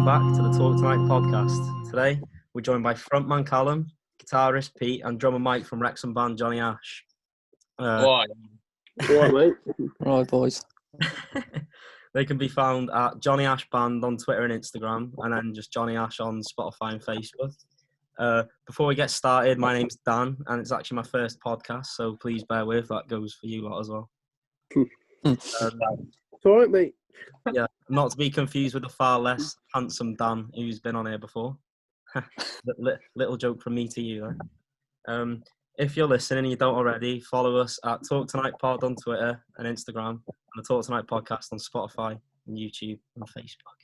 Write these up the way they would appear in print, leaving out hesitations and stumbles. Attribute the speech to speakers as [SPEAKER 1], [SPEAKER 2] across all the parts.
[SPEAKER 1] back to the Talk Tonight podcast. Today, we're joined by frontman Callum, guitarist Pete, and drummer Mike from Wrexham band Jonny Ash.
[SPEAKER 2] Why?
[SPEAKER 3] Right, mate.
[SPEAKER 4] Right, boys.
[SPEAKER 1] They can be found at Jonny Ash Band on Twitter and Instagram, and then just Jonny Ash on Spotify and Facebook. Before we get started, my name's Dan, and it's actually my first podcast, so please bear with. That goes for you lot as well.
[SPEAKER 3] It's all right, mate.
[SPEAKER 1] Yeah, not to be confused with the far less handsome Dan who's been on here before. Little joke from me to you there. If you're listening and you don't already, follow us at Talk Tonight Pod on Twitter and Instagram, and the Talk Tonight podcast on Spotify and YouTube and Facebook.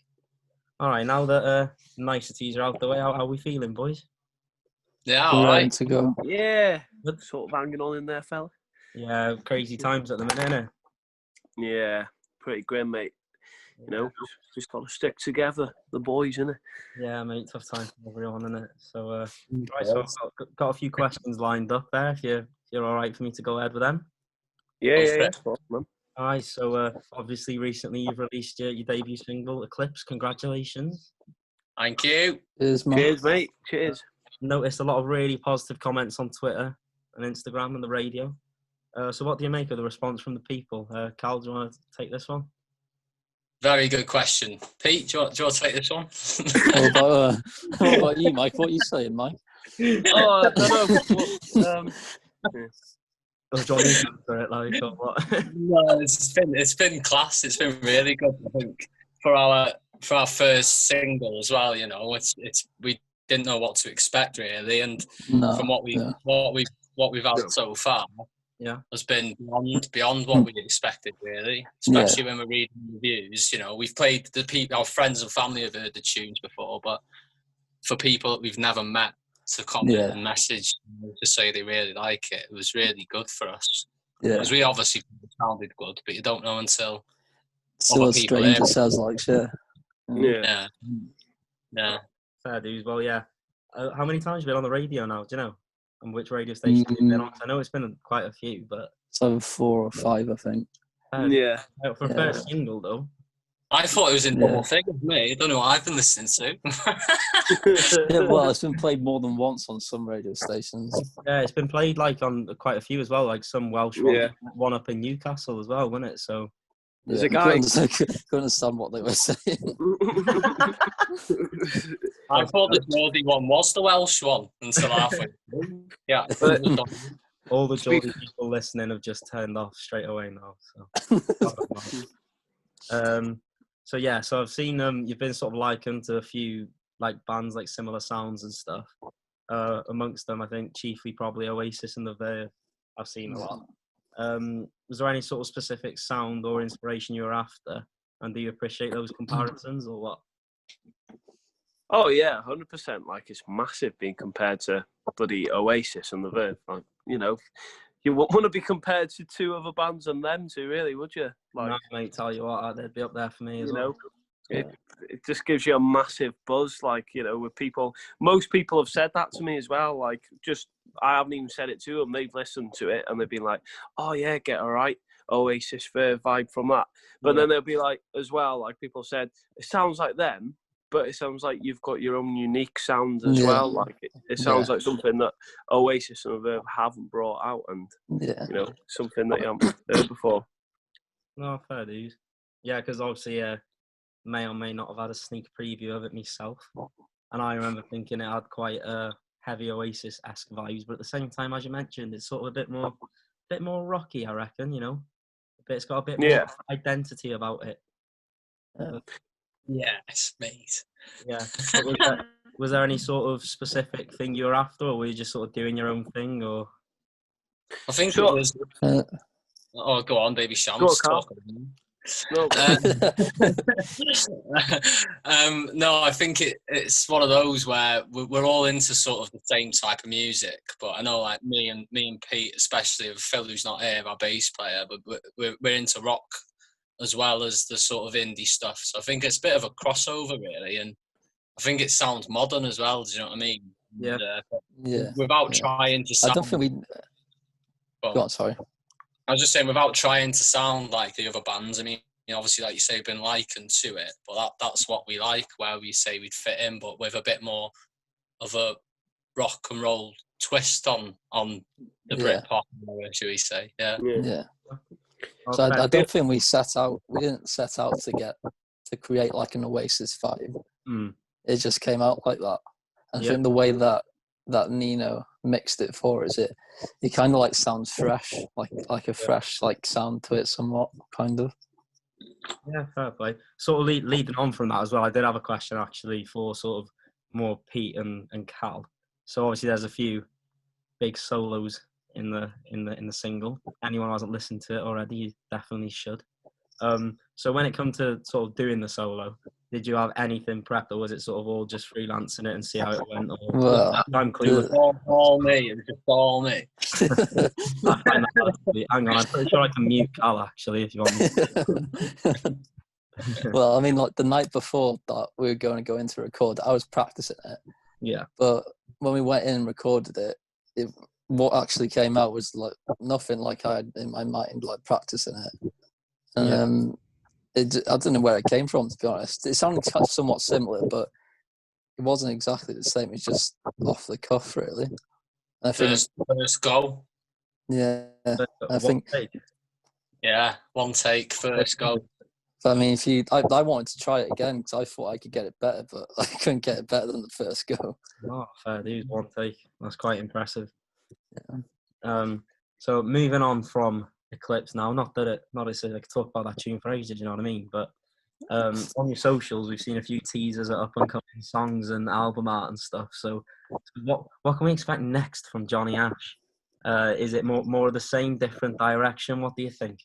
[SPEAKER 1] All right, now that niceties are out the way, how are we feeling, boys?
[SPEAKER 2] Yeah, all
[SPEAKER 4] Ready
[SPEAKER 2] right.
[SPEAKER 4] to go.
[SPEAKER 3] Yeah. Sort of hanging on in there, fella.
[SPEAKER 1] Yeah, crazy times at the minute, innit?
[SPEAKER 3] Yeah. Pretty grim, mate. You know, just got to stick together, the boys, innit?
[SPEAKER 1] Yeah, mate, tough time for everyone, innit? So, right, so I've got a few questions lined up there. If you're all right for me to go ahead with them.
[SPEAKER 3] Yeah. Man.
[SPEAKER 1] All right, so obviously recently you've released your debut single, Eclipse. Congratulations.
[SPEAKER 2] Thank you.
[SPEAKER 4] Cheers, man.
[SPEAKER 3] Cheers, mate. Cheers.
[SPEAKER 1] Noticed a lot of really positive comments on Twitter and Instagram and the radio. So what do you make of the response from the people? Cal, do you want to take this one?
[SPEAKER 2] Very good question. Pete, do you want to take this one?
[SPEAKER 4] What about you, Mike? What are you saying, Mike?
[SPEAKER 3] Oh, I don't know.
[SPEAKER 1] Or Jonny answer it like, or what?
[SPEAKER 2] No, it's been class. It's been really good. I think for our first single as well. You know, it's we didn't know what to expect really, and from what we've had so far, has been beyond what we expected really. Especially when we're reading reviews. You know, we've played our friends and family have heard the tunes before, but for people that we've never met to comment and message to say they really like it, it was really good for us.
[SPEAKER 4] Yeah.
[SPEAKER 2] Because we obviously sounded good, but you don't know until
[SPEAKER 4] Still
[SPEAKER 2] other
[SPEAKER 4] a
[SPEAKER 2] people
[SPEAKER 4] stranger
[SPEAKER 2] hear it.
[SPEAKER 4] sounds like shit.
[SPEAKER 3] Yeah.
[SPEAKER 2] Yeah.
[SPEAKER 1] Fair dues. Well, yeah. How many times have you been on the radio now? Do you know? And which radio station you've been on? I know it's been quite a few, but
[SPEAKER 4] So 4 or 5, I think.
[SPEAKER 3] Yeah.
[SPEAKER 1] For a first single though.
[SPEAKER 2] I thought it was in double figures, mate. I don't know what I've been listening to.
[SPEAKER 4] Yeah, well, it's been played more than once on some radio stations.
[SPEAKER 1] Yeah, it's been played like on quite a few as well, like some Welsh one up in Newcastle as well, wasn't it? So
[SPEAKER 3] There's a guy.
[SPEAKER 4] Couldn't understand what they were saying.
[SPEAKER 2] I thought the Geordie one was the Welsh one until halfway through. Yeah.
[SPEAKER 1] all the Geordie people listening have just turned off straight away now. So I've seen you've been sort of likened to a few like bands like similar sounds and stuff. Amongst them, I think chiefly probably Oasis and the Verve. I've seen a lot. Was there any sort of specific sound or inspiration you were after, and do you appreciate those comparisons or what?
[SPEAKER 3] Oh yeah, 100%. Like it's massive being compared to bloody Oasis and the Verve. Like, you know, you wouldn't want to be compared to two other bands and them two, really, would you? Like,
[SPEAKER 1] no, mate, tell you what, they'd be up there for me as well.
[SPEAKER 3] It just gives you a massive buzz, like, you know, with people. Most people have said that to me as well. Like, just I haven't even said it to them. They've listened to it and they've been like, "Oh yeah, get a right Oasis Verve vibe from that." But then they'll be like, as well, like people said, it sounds like them, but it sounds like you've got your own unique sound as well. Like it sounds like something that Oasis and Verve haven't brought out, and you know, something that you haven't heard before.
[SPEAKER 1] No, fair dues. Yeah, because obviously, may or may not have had a sneak preview of it myself, and I remember thinking it had quite heavy Oasis-esque vibes, but at the same time, as you mentioned, it's sort of a bit more rocky, I reckon. You know, but it's got a bit more identity about it.
[SPEAKER 2] Yes, mate.
[SPEAKER 1] Yeah. Was there any sort of specific thing you were after, or were you just sort of doing your own thing, or?
[SPEAKER 2] I think it was. Oh, go on, baby Sham.
[SPEAKER 3] No,
[SPEAKER 2] no, I think it's one of those where we're all into sort of the same type of music. But I know, like me and Pete, especially with Phil, who's not here, our bass player, but we're into rock as well as the sort of indie stuff. So I think it's a bit of a crossover, really, and I think it sounds modern as well. Do you know what I mean?
[SPEAKER 1] Yeah.
[SPEAKER 2] And, without trying to sound.
[SPEAKER 4] I don't think we. Go on, sorry.
[SPEAKER 2] I was just saying, without trying to sound like the other bands. I mean, you know, obviously, like you say, been likened to it, but that's what we like, where we say we'd fit in, but with a bit more of a rock and roll twist on the Britpop, should we say? Yeah.
[SPEAKER 4] So I don't think we didn't set out to create like an Oasis vibe. It just came out like that. I think the way that Nino mixed it for us, it kind of like sounds fresh, like a fresh like sound to it somewhat, kind of.
[SPEAKER 1] Yeah, fair play. Sort of leading on from that as well, I did have a question actually for sort of more Pete and Cal. So obviously there's a few big solos in the single. Anyone who hasn't listened to it already, you definitely should. So when it come to sort of doing the solo, did you have anything prepped, or was it sort of all just freelancing it and see how it went? Or
[SPEAKER 4] Well,
[SPEAKER 1] I'm clueless.
[SPEAKER 2] All me. It was just all me.
[SPEAKER 1] Hang on, I'm pretty sure I can mute Cal actually if you want me.
[SPEAKER 4] Well, I mean, like the night before that we were going to go into record, I was practicing it.
[SPEAKER 1] Yeah.
[SPEAKER 4] But when we went in and recorded it, what actually came out was like nothing like I had in my mind, like practicing it. And I don't know where it came from, to be honest. It sounded somewhat similar, but it wasn't exactly the same. It's just off the cuff, really. I think
[SPEAKER 2] first go.
[SPEAKER 4] Yeah, I think.
[SPEAKER 2] Yeah, one take, first go.
[SPEAKER 4] I mean, I wanted to try it again because I thought I could get it better, but I couldn't get it better than the first go.
[SPEAKER 1] Oh, fair dues, one take. That's quite impressive. Yeah. So moving on from Eclipse now, not that I said I could talk about that tune for ages, you know what I mean? But on your socials, we've seen a few teasers of up and coming songs and album art and stuff. So what can we expect next from Jonny Ash? Is it more of the same, different direction? What do you think?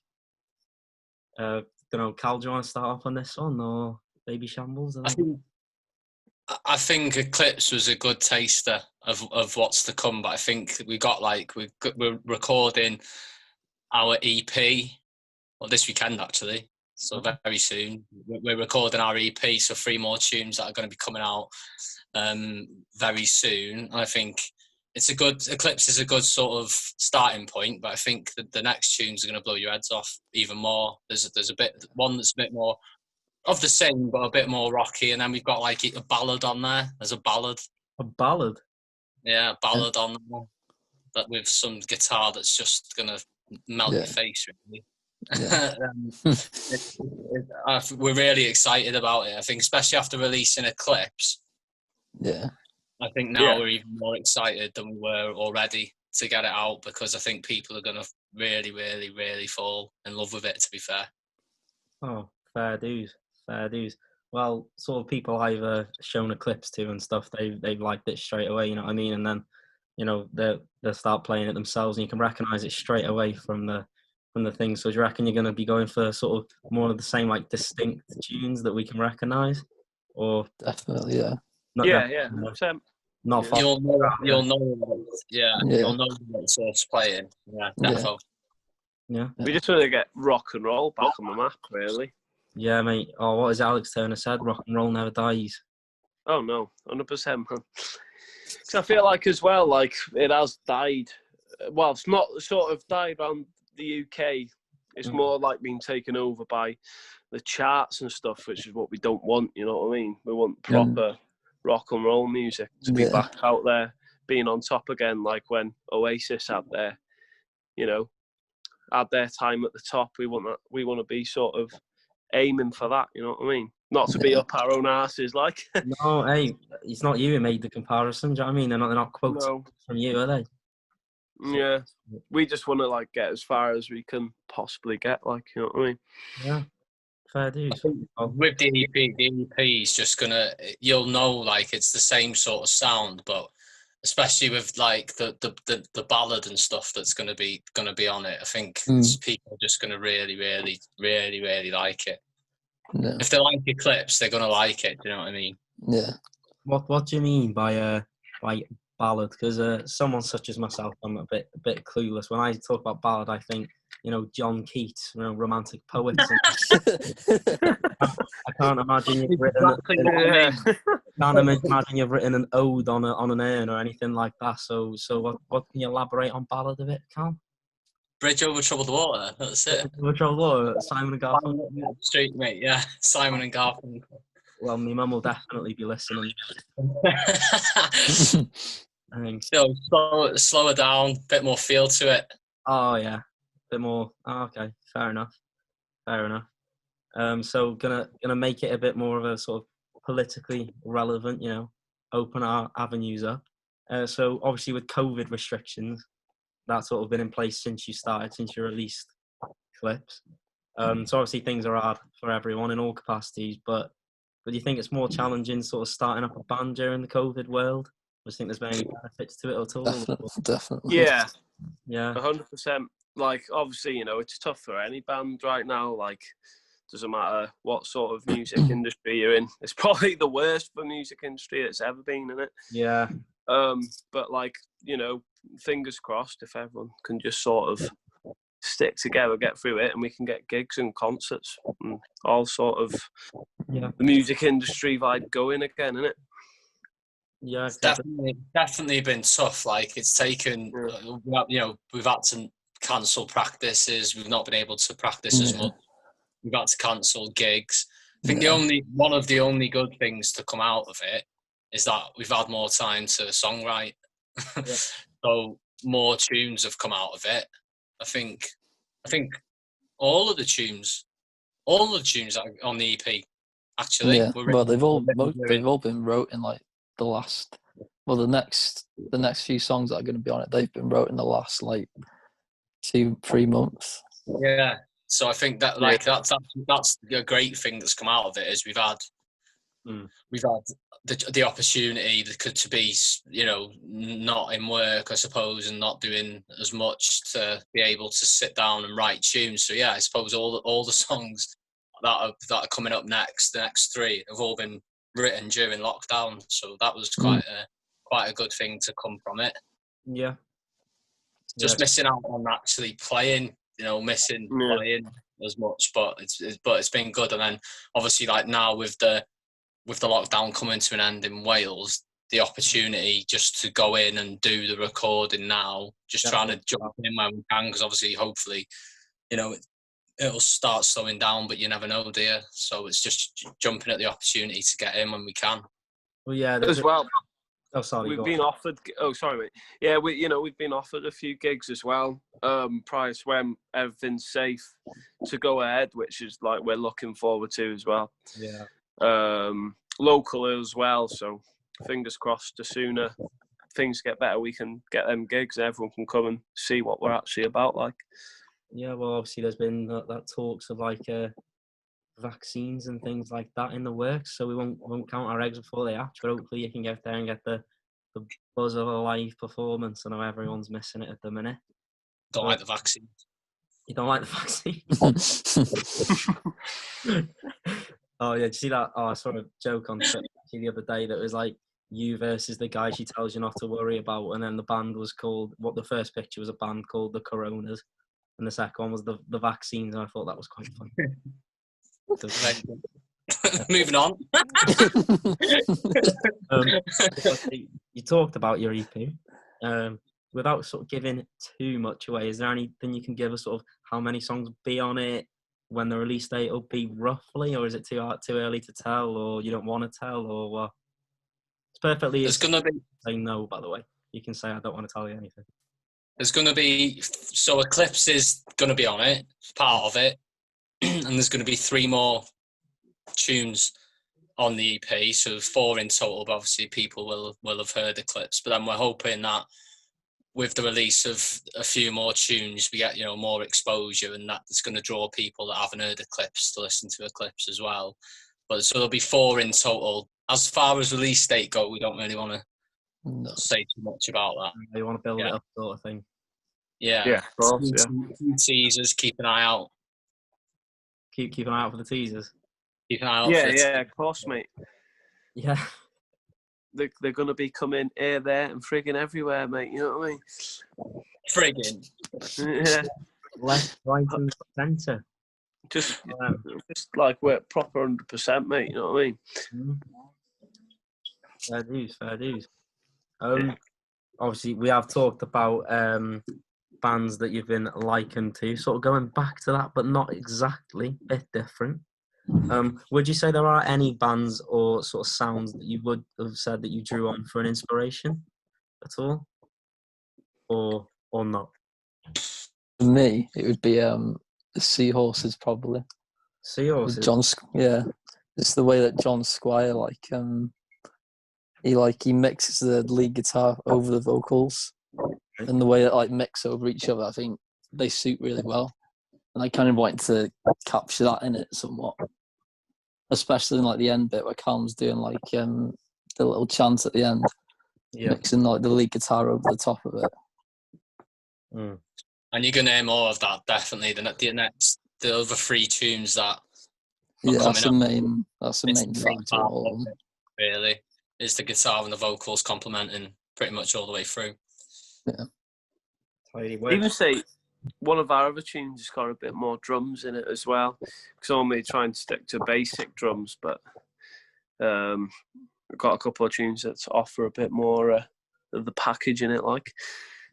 [SPEAKER 1] Don't know, Cal, do you want to start off on this one, or Baby Shambles?
[SPEAKER 2] I think Eclipse was a good taster of what's to come, but I think we're recording our EP, well, this weekend actually, so very soon. We're recording our EP, so 3 more tunes that are going to be coming out very soon. And I think Eclipse is a good sort of starting point, but I think that the next tunes are going to blow your heads off even more. There's one that's a bit more of the same, but a bit more rocky, and then we've got like a ballad on there. There's a ballad.
[SPEAKER 1] A ballad?
[SPEAKER 2] Yeah, a ballad on there, that with some guitar that's just going to melt your face, really. Yeah. We're really excited about it. I think, especially after releasing Eclipse.
[SPEAKER 4] Yeah.
[SPEAKER 2] I think now we're even more excited than we were already to get it out, because I think people are going to really, really, really fall in love with it, to be fair.
[SPEAKER 1] Oh, fair dues. Well, sort of people I've shown Eclipse to and stuff, they've liked it straight away, you know what I mean? And then, you know, they'll start playing it themselves and you can recognise it straight away from the thing. So do you reckon you're going to be going for sort of more of the same, like, distinct tunes that we can recognise? Or
[SPEAKER 4] definitely, yeah.
[SPEAKER 1] Not far.
[SPEAKER 2] You'll know. You'll know what sort's playing. Yeah, definitely.
[SPEAKER 1] Yeah.
[SPEAKER 3] We just want to get rock and roll back on the map, really.
[SPEAKER 1] Yeah, mate. Oh, what is Alex Turner said? Rock and roll never dies.
[SPEAKER 3] Oh no, 100%, man. Because I feel like as well, like it has died. Well, it's not sort of died around the UK. It's more like being taken over by the charts and stuff, which is what we don't want. You know what I mean? We want proper rock and roll music to be back out there, being on top again, like when Oasis had their, had their time at the top. We want that. We want to be sort of aiming for that. You know what I mean? Not to be up our own asses, like.
[SPEAKER 1] No, hey, it's not you who made the comparison. Do you know what I mean? They're not quotes from you, are they?
[SPEAKER 3] Yeah, we just want to like get as far as we can possibly get, like, you know what I mean?
[SPEAKER 1] Yeah, fair dues.
[SPEAKER 2] With the EP is just you'll know like it's the same sort of sound, but especially with like the ballad and stuff that's gonna be on it, I think people are just gonna really, really, really, really like it. Yeah. If they like Eclipse, they're gonna like it. Do you know what I mean?
[SPEAKER 4] Yeah.
[SPEAKER 1] What do you mean by ballad? Because someone such as myself, I'm a bit clueless. When I talk about ballad, I think, John Keats, romantic poets. I can't imagine you've written. Imagine you've written an ode on an urn or anything like that. So what can you elaborate on ballad a bit, Cal?
[SPEAKER 2] Bridge Over Troubled Water. That's it.
[SPEAKER 1] Simon and Garfunkel.
[SPEAKER 2] Street, mate. Yeah, Simon and Garfunkel.
[SPEAKER 1] Well, my mum will definitely be listening. I think.
[SPEAKER 2] Slower down, bit more feel to it.
[SPEAKER 1] Oh yeah, bit more. Oh, okay, fair enough. So gonna make it a bit more of a sort of politically relevant, open our avenues up. So obviously with COVID restrictions, that's sort of been in place since you released clips. So obviously things are hard for everyone in all capacities, but do you think it's more challenging sort of starting up a band during the COVID world? Do you think there's been any benefits to it at all?
[SPEAKER 4] Definitely.
[SPEAKER 3] Yeah. 100%. Like, obviously, it's tough for any band right now. Like, doesn't matter what sort of music industry you're in. It's probably the worst for music industry it's ever been, isn't it?
[SPEAKER 1] Yeah.
[SPEAKER 3] But like, fingers crossed if everyone can just sort of stick together, get through it, and we can get gigs and concerts and all sort of the music industry vibe going again, isn't it?
[SPEAKER 1] Yeah,
[SPEAKER 2] it's definitely been tough. Like, it's taken, we've had to cancel practices. We've not been able to practice as much. We've had to cancel gigs. I think one of the only good things to come out of it is that we've had more time to songwrite. So more tunes have come out of it. I think all of the tunes that are on the EP, actually.
[SPEAKER 4] Yeah. Well, they've all been wrote in like the next few songs that are going to be on it. They've been wrote in the last like 2-3 months.
[SPEAKER 2] Yeah. So I think that that's a great thing that's come out of it is we've had the opportunity to be not in work, I suppose, and not doing as much to be able to sit down and write tunes. So yeah, I suppose all the songs that are coming up next, the next 3, have all been written during lockdown. So that was quite a good thing to come from it.
[SPEAKER 1] Yeah.
[SPEAKER 2] Just missing out on actually playing. Playing as much, but it's been good. And then obviously, like now with the lockdown coming to an end in Wales, the opportunity just to go in and do the recording now, trying to jump in when we can, because obviously, hopefully, it'll start slowing down, but you never know, do you? So it's just jumping at the opportunity to get in when we can.
[SPEAKER 1] Well, yeah,
[SPEAKER 3] as well.
[SPEAKER 1] Oh, sorry.
[SPEAKER 3] We've been offered. Oh, sorry, mate. Yeah, we've been offered a few gigs as well. Prior to when everything's safe to go ahead, which is like we're looking forward to as well.
[SPEAKER 1] Yeah.
[SPEAKER 3] Local as well. So fingers crossed. The sooner things get better, we can get them gigs. And everyone can come and see what we're actually about. Like.
[SPEAKER 1] Yeah. Well, obviously, there's been that talks of like vaccines and things like that in the works, so we won't count our eggs before they hatch, but hopefully you can get there and get the buzz of a live performance. I know everyone's missing it at the minute.
[SPEAKER 2] Don't like the vaccine.
[SPEAKER 1] You don't like the vaccine? Oh yeah, did you see that? Oh, I saw a joke on Twitter the other day that was like you versus the guy she tells you not to worry about, and then the band was called, the first picture was a band called the Coronas, and the second one was the vaccines, and I thought that was quite funny.
[SPEAKER 2] Moving on.
[SPEAKER 1] You talked about your EP. Without sort of giving too much away, is there anything you can give us, sort of how many songs will be on it, when the release date will be roughly, or is it too early to tell, or you don't want to tell, or what? It's perfectly.
[SPEAKER 2] There's gonna be.
[SPEAKER 1] Say no, by the way. You can say I don't want to tell you anything.
[SPEAKER 2] There's gonna be, so Eclipse is gonna be on it, part of it. And there's going to be 3 more tunes on the EP, so 4 in total. But obviously, people will have heard Eclipse. But then we're hoping that with the release of a few more tunes, we get more exposure, and that's going to draw people that haven't heard Eclipse to listen to Eclipse as well. But so there'll be 4 in total. As far as release date go, we don't really want to say too much about that.
[SPEAKER 1] You want to build it up, sort of thing.
[SPEAKER 2] Yeah.
[SPEAKER 3] Yeah. Of course,
[SPEAKER 2] Teasers. Keep an eye out.
[SPEAKER 1] Keep an eye out for the teasers.
[SPEAKER 2] Keep an eye out.
[SPEAKER 3] Yeah, of course, mate.
[SPEAKER 1] Yeah.
[SPEAKER 3] They're going to be coming here, there, and frigging everywhere, mate. You know what I mean?
[SPEAKER 2] Frigging.
[SPEAKER 3] Yeah.
[SPEAKER 1] Left, right, and centre.
[SPEAKER 3] Just like we're proper 100%, mate. You know what I mean?
[SPEAKER 1] Fair dues. Obviously, we have talked about bands that you've been likened to, sort of going back to that, but not exactly, a bit different. Would you say there are any bands or sort of sounds that you would have said that you drew on for an inspiration at all, or not?
[SPEAKER 4] For me, it would be the Seahorses probably.
[SPEAKER 1] Seahorses.
[SPEAKER 4] Yeah, it's the way that John Squire he mixes the lead guitar over the vocals, and the way that mix over each other. I think they suit really well, and I kind of wanted to capture that in it somewhat, especially in the end bit where Calum's doing the little chant at the end, mixing the lead guitar over the top of it.
[SPEAKER 1] Mm.
[SPEAKER 2] And you're gonna hear more of that definitely. The other 3 tunes that.
[SPEAKER 4] That's the main factor of all of them.
[SPEAKER 2] Really, is the guitar and the vocals complementing pretty much all the way through.
[SPEAKER 3] Yeah. Even say one of our other tunes has got a bit more drums in it as well. Because normally try and stick to basic drums, but we've got a couple of tunes that offer a bit more of the package in it, like.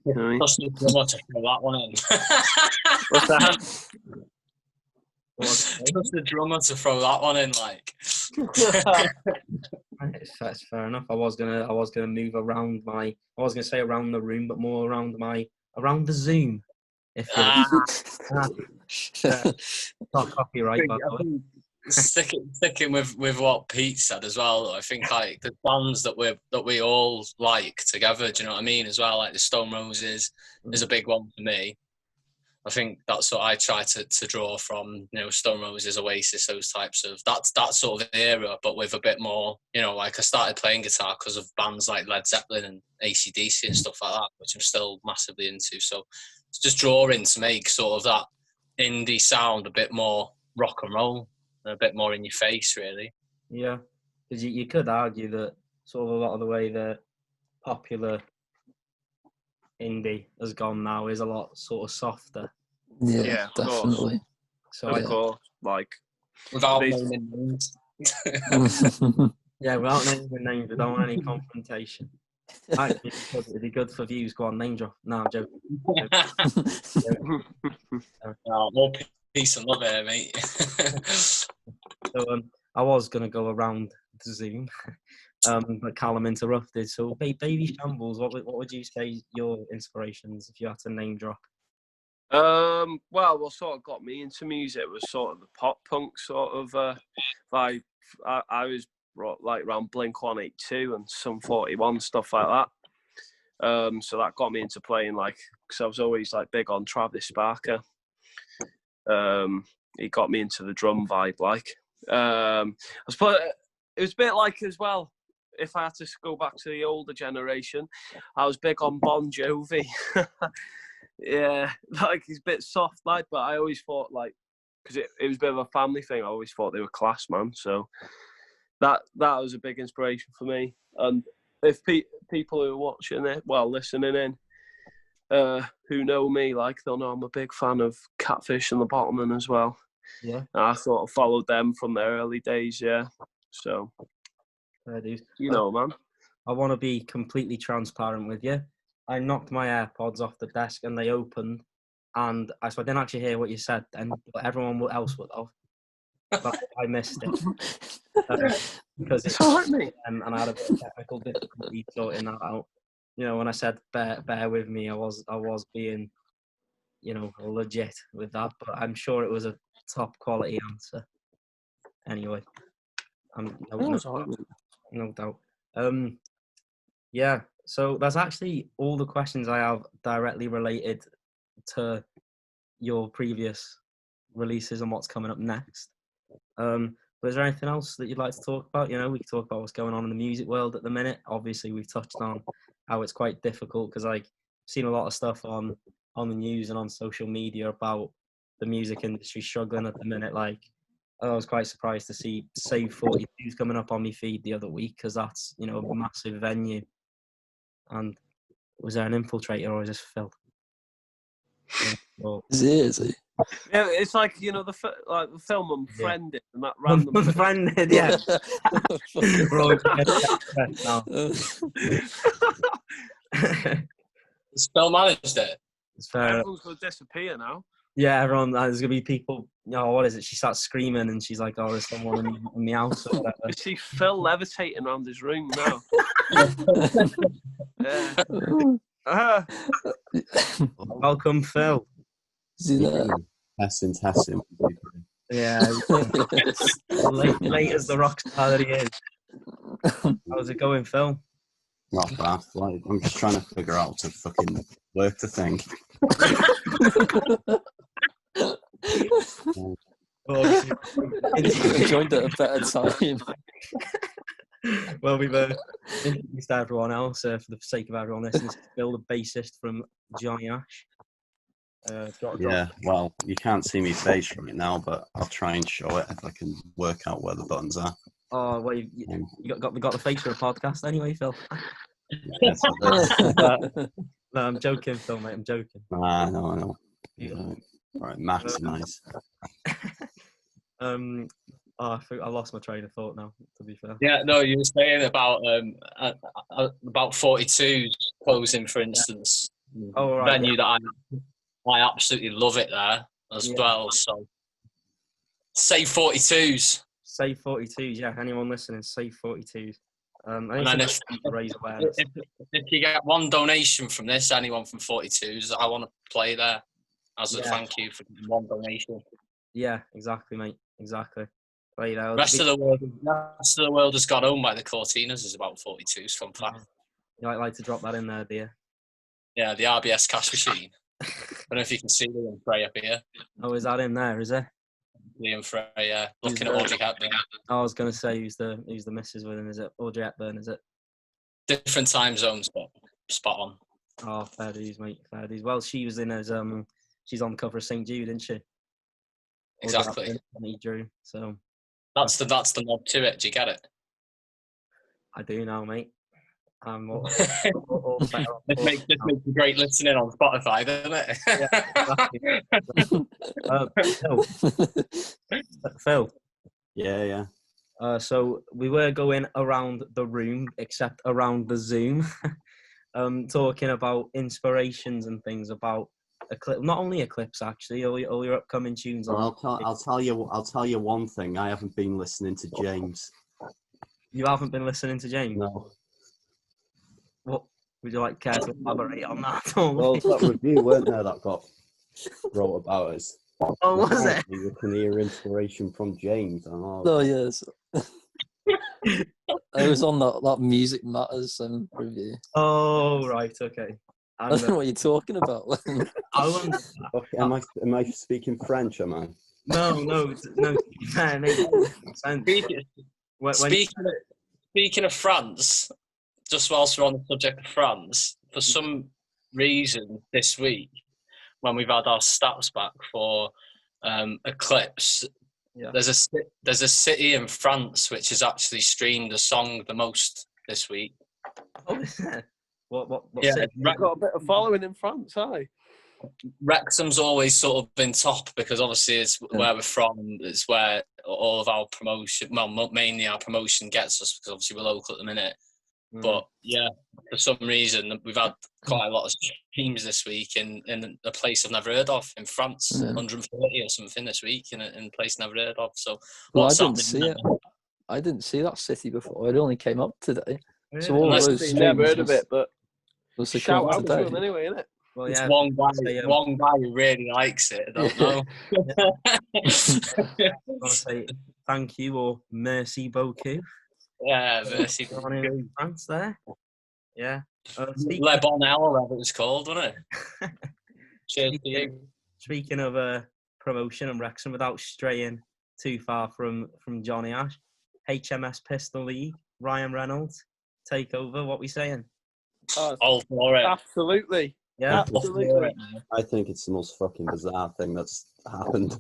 [SPEAKER 3] You know what I mean?
[SPEAKER 2] Just need to throw that one in.
[SPEAKER 3] What's that?
[SPEAKER 2] Just the drummer to throw that one in, like.
[SPEAKER 1] That's fair enough. I was gonna move around I was gonna say around the room, but more around the Zoom. If copyright, by the way.
[SPEAKER 2] Sticking with what Pete said as well, I think the bands that we all like together, do you know what I mean, as well, like the Stone Roses is a big one for me. I think that's what I try to draw from, Stone Roses, Oasis, those types of that sort of era, but with a bit more, I started playing guitar because of bands like Led Zeppelin and AC/DC and stuff like that, which I'm still massively into. So it's just drawing to make sort of that indie sound a bit more rock and roll. A bit more in your face, really.
[SPEAKER 1] Yeah, because you could argue that sort of a lot of the way the popular indie has gone now is a lot sort of softer.
[SPEAKER 4] Yeah, definitely.
[SPEAKER 1] So
[SPEAKER 2] without naming names.
[SPEAKER 1] Yeah, without naming names, we don't want any confrontation. Actually, it'd be good for views. Go on, name drop. No, I'm joking.
[SPEAKER 2] More peace and love here, mate.
[SPEAKER 1] So I was going to go around the Zoom, but Callum interrupted. So Baby Shambles, what would you say your inspirations if you had to name drop?
[SPEAKER 3] Well, what sort of got me into music was sort of the pop punk sort of vibe. I was around Blink-182 and Sum 41, stuff like that. So that got me into playing because I was always big on Travis Barker. He got me into the drum vibe, it was a bit as well, if I had to go back to the older generation, I was big on Bon Jovi. Yeah, he's a bit soft, but I always thought, because it was a bit of a family thing, I always thought they were class, man. So that was a big inspiration for me. And if people who are watching it, listening in, who know me, they'll know I'm a big fan of Catfish and the Bottlemen as well.
[SPEAKER 1] Yeah.
[SPEAKER 3] And I sort of followed them from their early days, yeah. So, man.
[SPEAKER 1] I want to be completely transparent with you. I knocked my AirPods off the desk and they opened, and I didn't actually hear what you said then, but everyone else would have. But I missed it. Because it's
[SPEAKER 3] hard, mate.
[SPEAKER 1] And I had a bit of technical difficulty sorting that out. When I said bear with me, I was being, legit with that, but I'm sure it was a top quality answer. Anyway, no doubt. Yeah, so that's actually all the questions I have directly related to your previous releases and what's coming up next. But is there anything else that you'd like to talk about? We can talk about what's going on in the music world at the minute. Obviously, we've touched on how it's quite difficult because I've seen a lot of stuff on the news and on social media about the music industry struggling at the minute. I was quite surprised to see Save 42's coming up on my feed the other week because that's, a massive venue. And was there an infiltrator or is this Phil?
[SPEAKER 4] Is he?
[SPEAKER 3] Yeah, it's the film Unfriended and that random.
[SPEAKER 1] Unfriended, yeah.
[SPEAKER 2] Phil managed it.
[SPEAKER 1] It's fair.
[SPEAKER 3] Everyone's going to disappear now.
[SPEAKER 1] Yeah, everyone. There's gonna be people. What is it? She starts screaming and she's like, "Oh, there's someone in the house." Or whatever.
[SPEAKER 3] I see Phil levitating around his room now. Yeah.
[SPEAKER 1] Welcome, Phil.
[SPEAKER 4] See that?
[SPEAKER 5] Testing.
[SPEAKER 1] Yeah. Late as the rock star that he is. How's it going, Phil?
[SPEAKER 5] Not bad. Like, I'm just trying to figure out to fucking work the thing.
[SPEAKER 4] I joined at a better time.
[SPEAKER 1] Well, we've introduced everyone else for the sake of everyone listening. This is Phil, the bassist from Jonny Ash.
[SPEAKER 5] Yeah, well, you can't see me face right now, but I'll try and show it if I can work out where the buttons are.
[SPEAKER 1] Oh, well, you got the face for a podcast anyway, Phil.
[SPEAKER 5] Yeah,
[SPEAKER 1] No, I'm joking, Phil, mate. I'm joking.
[SPEAKER 5] No. All right, maximize.
[SPEAKER 1] I lost my train of thought now, to be fair.
[SPEAKER 2] Yeah, no, you were saying about 42s closing, for instance.
[SPEAKER 1] Oh, right,
[SPEAKER 2] venue that I absolutely love it there as well. So, save 42s.
[SPEAKER 1] Save 42s, yeah. Anyone listening, save 42s.
[SPEAKER 2] And then if you get one donation from this, anyone from 42s, I want to play there as a thank you for one donation.
[SPEAKER 1] Yeah, exactly, mate. Exactly. Play there.
[SPEAKER 2] Rest of the world has got owned by the Cortinas is about 42s. Fun fact.
[SPEAKER 1] You like to drop that in there, do you?
[SPEAKER 2] Yeah, the RBS cash machine. I don't know if you can see Liam Frey up here.
[SPEAKER 1] Oh, is that in there? Is it?
[SPEAKER 2] Liam Frey, yeah. Looking at Audrey Hepburn.
[SPEAKER 1] I was going to say who's the missus with him? Is it Audrey Hepburn? Is it?
[SPEAKER 2] Different time zones, but spot on.
[SPEAKER 1] Oh, fair dues, mate. Fair dues. Well, she was in as she's on the cover of St. Jude, isn't she?
[SPEAKER 2] Exactly.
[SPEAKER 1] He drew. So
[SPEAKER 2] that's the nod to it. Do you get it?
[SPEAKER 1] I do now, mate. I'm all
[SPEAKER 2] This makes great listening on Spotify, doesn't
[SPEAKER 1] it? Yeah, Phil.
[SPEAKER 5] Yeah.
[SPEAKER 1] So we were going around the room, except around the Zoom, talking about inspirations and things about not only Eclipse, actually, all your upcoming tunes.
[SPEAKER 5] Well, I'll tell you one thing. I haven't been listening to James.
[SPEAKER 1] You haven't been listening to James?
[SPEAKER 5] No.
[SPEAKER 1] What would you like care to elaborate on that?
[SPEAKER 5] Well, that review, weren't there, that got wrote about us?
[SPEAKER 1] Oh, was it?
[SPEAKER 5] You can hear inspiration from James.
[SPEAKER 4] Oh, yes. I was on that Music Matters review.
[SPEAKER 1] Oh, right, okay.
[SPEAKER 4] I don't know what you're talking about.
[SPEAKER 5] Okay, am I speaking French? Am I?
[SPEAKER 1] No.
[SPEAKER 2] Speaking of France, just whilst we're on the subject of France, for some reason this week, when we've had our stats back for Eclipse, there's a city in France which has actually streamed a song the most this week.
[SPEAKER 1] Oh, is it? What
[SPEAKER 3] city? You've got a bit of following in France, aye?
[SPEAKER 2] Wrexham's always sort of been top because obviously it's where we're from. It's where all of our promotion, well, mainly our promotion gets us because obviously we're local at the minute. But yeah, for some reason we've had quite a lot of streams this week in a place I've never heard of in France. 130 or something this week in a place never heard of. So
[SPEAKER 4] I didn't see it. I didn't see that city before. It only came up today.
[SPEAKER 1] Really?
[SPEAKER 4] So all those
[SPEAKER 3] never heard of it, but
[SPEAKER 4] shout out
[SPEAKER 3] to them anyway, isn't it?
[SPEAKER 1] Well,
[SPEAKER 2] it's one guy who really likes it. I don't know.
[SPEAKER 1] I want to say thank you or merci beaucoup.
[SPEAKER 2] Yeah, merci beaucoup.
[SPEAKER 1] France there. Yeah.
[SPEAKER 2] Le Bonheur, or whatever it was called, wasn't it? Cheers to you.
[SPEAKER 1] Speaking of promotion and Wrexham, without straying too far from Jonny Ash, HMS Pistol League, Ryan Reynolds, take over. What we saying?
[SPEAKER 2] All for it.
[SPEAKER 3] Absolutely.
[SPEAKER 1] Yeah,
[SPEAKER 3] absolutely.
[SPEAKER 5] I think it's the most fucking bizarre thing that's happened.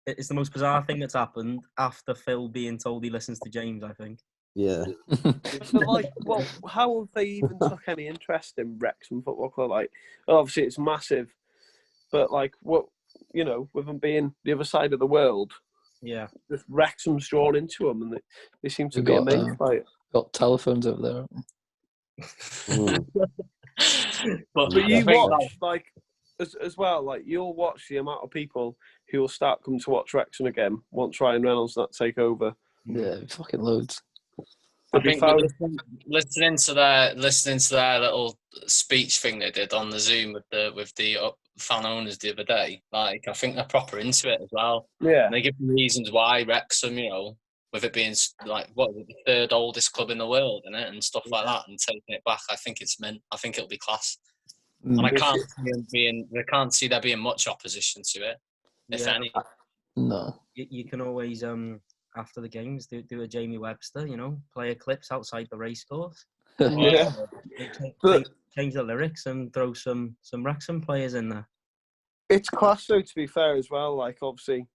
[SPEAKER 1] It's the most bizarre thing that's happened after Phil being told he listens to James, I think.
[SPEAKER 5] Yeah.
[SPEAKER 3] But how have they even took any interest in Wrexham Football Club? Like, obviously it's massive, but what, with them being the other side of the world,
[SPEAKER 1] yeah,
[SPEAKER 3] just Wrexham's drawn into them, and they seem to be amazed by it.
[SPEAKER 4] Got telephones over there.
[SPEAKER 2] But
[SPEAKER 3] you
[SPEAKER 2] I think
[SPEAKER 3] watch, like, as well, like, you'll watch the amount of people who will start coming to watch Wrexham again once Ryan Reynolds and that take over.
[SPEAKER 4] Yeah, fucking loads.
[SPEAKER 2] I think listening to their little speech thing they did on the Zoom with the fan owners the other day, like I think they're proper into it as well.
[SPEAKER 3] Yeah,
[SPEAKER 2] and they give them reasons why Wrexham, with it being like the third oldest club in the world, and stuff like that, and taking it back. I think it's meant. I think it'll be class, and I can't see there being much opposition to it, if any.
[SPEAKER 4] No.
[SPEAKER 1] You can always after the games do a Jamie Webster, play a clips outside the racecourse.
[SPEAKER 3] yeah.
[SPEAKER 1] Change the lyrics and throw some Wrexham players in there.
[SPEAKER 3] It's class though, to be fair, as well. Like, obviously,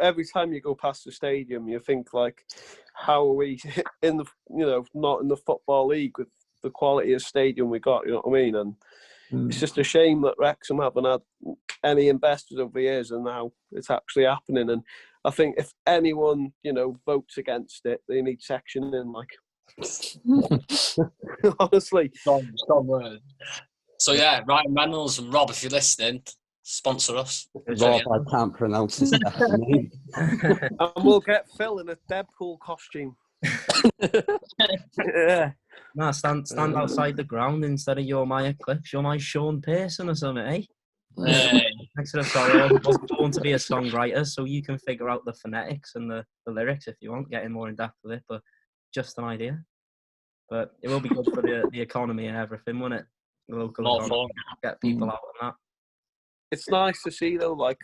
[SPEAKER 3] every time you go past the stadium, you think, like, how are we in the, not in the Football League with the quality of stadium we got, you know what I mean? And it's just a shame that Wrexham haven't had any investors over the years, and now it's actually happening. And I think if anyone, votes against it, they need sectioning, like, honestly.
[SPEAKER 2] Strong word. So yeah, Ryan Reynolds and Rob, if you're listening, sponsor us.
[SPEAKER 5] Rob, I can't pronounce his name.
[SPEAKER 3] And we'll get Phil in a Deadpool costume. Yeah.
[SPEAKER 1] No, stand outside the ground instead of You're My Eclipse. You're my Sean Pearson or something, eh? Next to the sorry, I wasn't born to be a songwriter, so you can figure out the phonetics and the lyrics if you want, getting more in depth with it, but just an idea. But it will be good for the economy and everything, won't it? The local economy, get people out and that.
[SPEAKER 3] It's nice to see, though, like,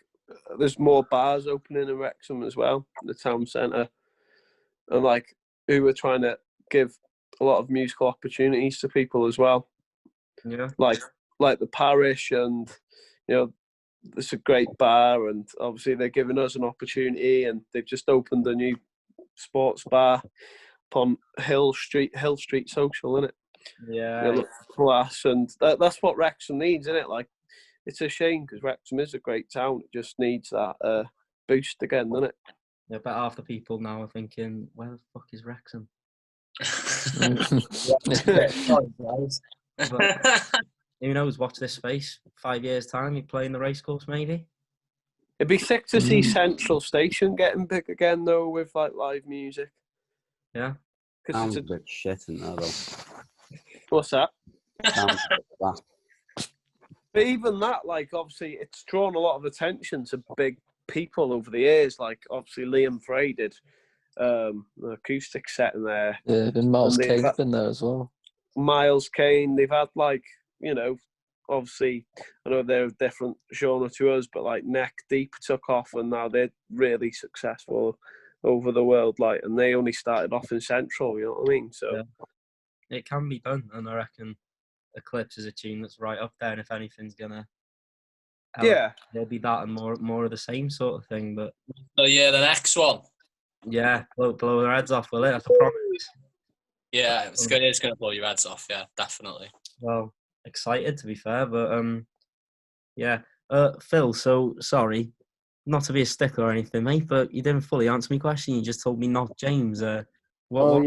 [SPEAKER 3] there's more bars opening in Wrexham as well, the town centre, and, like, who are trying to give a lot of musical opportunities to people as well.
[SPEAKER 1] Yeah.
[SPEAKER 3] Like the Parish, and, it's a great bar, and obviously they're giving us an opportunity, and they've just opened a new sports bar upon Hill Street Social, isn't it?
[SPEAKER 1] Yeah.
[SPEAKER 3] Class, and that's what Wrexham needs, isn't it? Like, it's a shame because Wrexham is a great town. It just needs that boost again, doesn't it?
[SPEAKER 1] Yeah, but half the people now are thinking, where the fuck is Wrexham? But, who knows, watch this space. 5 years' time, you play in the racecourse, maybe?
[SPEAKER 3] It'd be sick to see Central Station getting big again, though, with, like, live music.
[SPEAKER 1] Yeah.
[SPEAKER 5] Sounds a bit shit in there, though.
[SPEAKER 3] What's that?
[SPEAKER 5] Sounds a bit bad.
[SPEAKER 3] But even that, like, obviously, it's drawn a lot of attention to big people over the years. Like, obviously, Liam Frey did the acoustic set in there.
[SPEAKER 4] Yeah, and Miles Kane's been there as well.
[SPEAKER 3] Miles Kane. They've had, like, obviously, I know they're a different genre to us, but, like, Neck Deep took off, and now they're really successful over the world. Like, and they only started off in Central, you know what I mean? So
[SPEAKER 1] it can be done, and I reckon Eclipse is a tune that's right up there, and if anything's gonna there'll be that and more of the same sort of thing. But
[SPEAKER 2] so yeah, the next one,
[SPEAKER 1] blow their heads off, will it? That's a promise.
[SPEAKER 2] Yeah, it's gonna blow your heads off. Yeah, definitely.
[SPEAKER 1] Well, excited to be fair, but yeah, Phil. So sorry, not to be a stickler or anything, mate, but you didn't fully answer my question. You just told me not James. What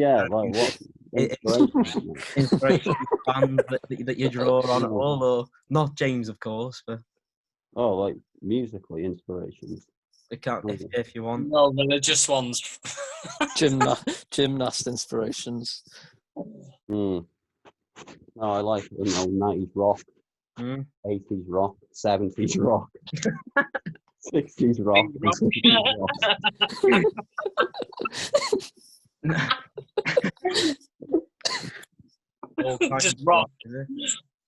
[SPEAKER 1] inspiration band that you draw on at all, or not James, of course, but
[SPEAKER 5] like musically inspirations.
[SPEAKER 1] It can't if you want.
[SPEAKER 2] No, religious ones.
[SPEAKER 4] Gymnast inspirations.
[SPEAKER 5] No, I like 90s rock, 80s rock, 70s rock, 60s rock,
[SPEAKER 1] All kinds
[SPEAKER 2] Just
[SPEAKER 1] of
[SPEAKER 2] rock.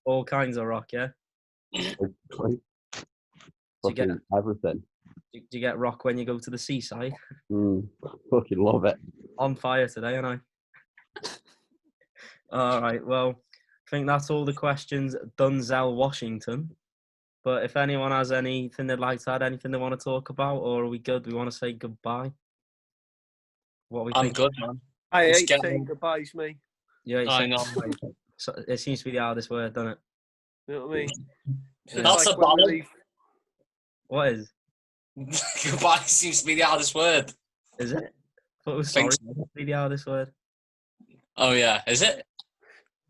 [SPEAKER 1] All kinds of rock, yeah.
[SPEAKER 5] Everything.
[SPEAKER 1] Do you get rock when you go to the seaside?
[SPEAKER 5] Fucking love it.
[SPEAKER 1] On fire today, aren't I? All right, well, I think that's all the questions. Dunzell, Washington. But if anyone has anything they'd like to add, anything they want to talk about, or are we good? We want to say goodbye?
[SPEAKER 2] I'm good, man.
[SPEAKER 3] I hate saying goodbyes, me.
[SPEAKER 1] Yeah,
[SPEAKER 2] I know.
[SPEAKER 1] So it seems to be the hardest word, doesn't it?
[SPEAKER 3] You know what I mean?
[SPEAKER 2] That's a ballad.
[SPEAKER 1] What is?
[SPEAKER 2] Goodbye seems to be the hardest word.
[SPEAKER 1] Is it? I thought it was sorry. It must be the hardest word.
[SPEAKER 2] Oh yeah, is it?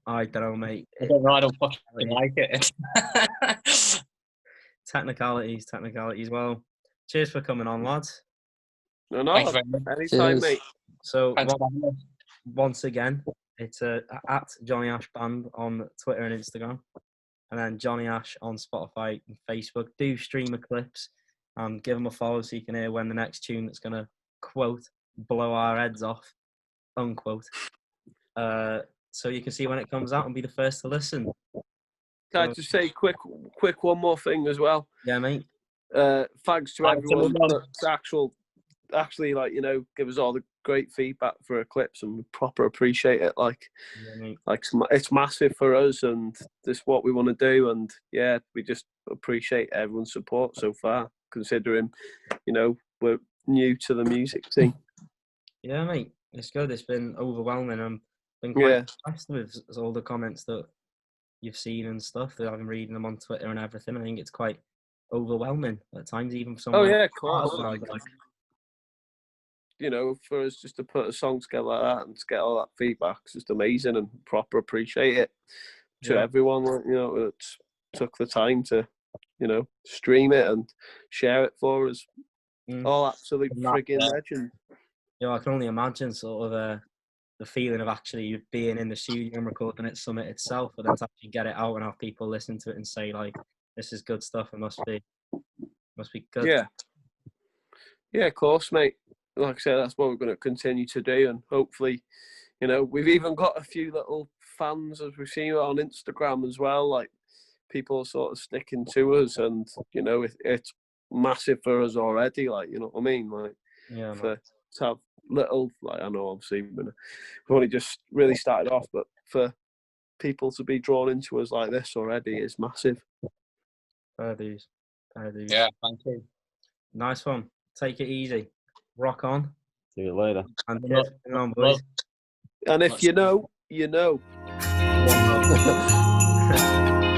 [SPEAKER 1] I don't know, mate.
[SPEAKER 2] I don't know. I don't fucking like it.
[SPEAKER 1] Technicalities. Well, cheers for coming on, lads.
[SPEAKER 3] No, anytime,
[SPEAKER 4] Cheers.
[SPEAKER 3] mate.
[SPEAKER 1] So
[SPEAKER 2] Thanks for having us.
[SPEAKER 1] once again, it's at Jonny Ash Band on Twitter and Instagram, and then Jonny Ash on Spotify and Facebook. Do stream clips and give them a follow so you can hear when the next tune that's gonna quote blow our heads off, unquote. So you can see when it comes out and be the first to listen.
[SPEAKER 3] Can I just say quick one more thing as well?
[SPEAKER 1] Yeah, mate.
[SPEAKER 3] Thanks to everyone that's actually like, you know, give us all the great feedback for our clips, and we proper appreciate it. Like it's massive for us, and this is what we want to do, and yeah, we just appreciate everyone's support so far, considering, you know, we're new to the music scene.
[SPEAKER 1] Yeah, mate, it's good. It's been overwhelming. I've been quite impressed with all the comments that you've seen and stuff. That I've been reading them on Twitter and everything. I think it's quite overwhelming at times, even for someone.
[SPEAKER 3] Oh yeah, of course. Like, you know, for us just to put a song together like that and to get all that feedback, it's just amazing, and proper appreciate it to everyone. You know, that took the time to, you know, stream it and share it for us. All absolute frigging legend.
[SPEAKER 1] Yeah, I can only imagine sort of the feeling of actually being in the studio and recording it, Summit itself, but then to actually get it out and have people listen to it and say like, "This is good stuff. It must be good."
[SPEAKER 3] Yeah, of course, mate. Like I said, that's what we're going to continue to do, and hopefully, you know, we've even got a few little fans, as we've seen on Instagram as well. Like, people sort of sticking to us, and you know, it's massive for us already. Like, you know what I mean? Like, to have little, like, I know obviously we've only just really started off, but for people to be drawn into us like this already is massive.
[SPEAKER 1] Fair dues.
[SPEAKER 2] Yeah, thank you.
[SPEAKER 1] Nice one. Take it easy. Rock on.
[SPEAKER 5] See you later.
[SPEAKER 1] And cheers for coming on, boys.
[SPEAKER 3] And if you know, you know.
[SPEAKER 1] One love.